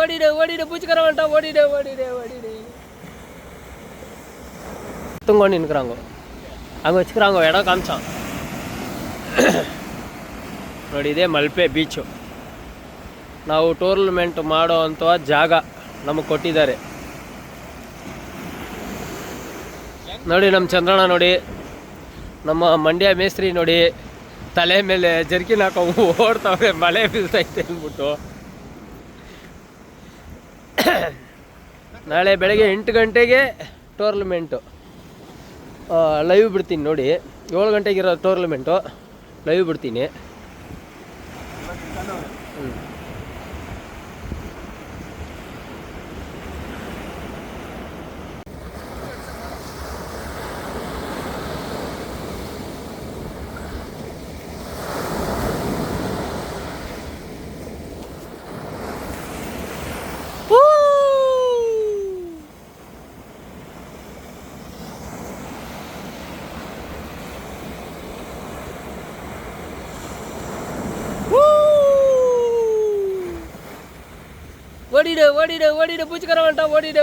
ఓడిడే పుచ్చుకరమంట ఓడిడే ತುಂಗೊಂಡು ನಿನ್ಕರಂಗು ಹಂಗೆ ಹಚ್ಕರಂಗು ಎಡ ಕಾಂಚ ನೋಡಿ ಇದೆ ಮಲ್ಪೆ ಬೀಚು. ನಾವು ಟೂರ್ನಮೆಂಟ್ ಮಾಡೋ ಅಂಥ ಜಾಗ ನಮಗೆ ಕೊಟ್ಟಿದ್ದಾರೆ ನೋಡಿ. ನಮ್ಮ ಚಂದ್ರಣ್ಣ ನೋಡಿ, ನಮ್ಮ ಮಂಡ್ಯ ಮೇಸ್ತ್ರಿ ನೋಡಿ, ತಲೆ ಮೇಲೆ ಜರ್ಕಿನ್ ಹಾಕೊಂಡು ಓಡ್ತಾವ್ರೆ ಮಳೆ ಬೀಳ್ತೈತೆ ಅಂದ್ಬಿಟ್ಟು. ನಾಳೆ ಬೆಳಗ್ಗೆ 8 ಗಂಟೆಗೆ ಟೂರ್ನಮೆಂಟು ಲೈವ್ ಬಿಡ್ತೀನಿ ನೋಡಿ. 7 ಗಂಟೆಗಿರೋ ಟೂರ್ನಮೆಂಟು ಲೈವ್ ಬಿಡ್ತೀನಿ. ಓಡಿಡೆ ಪುಚ್ಕರವಂಟ ಓಡಿಡೆ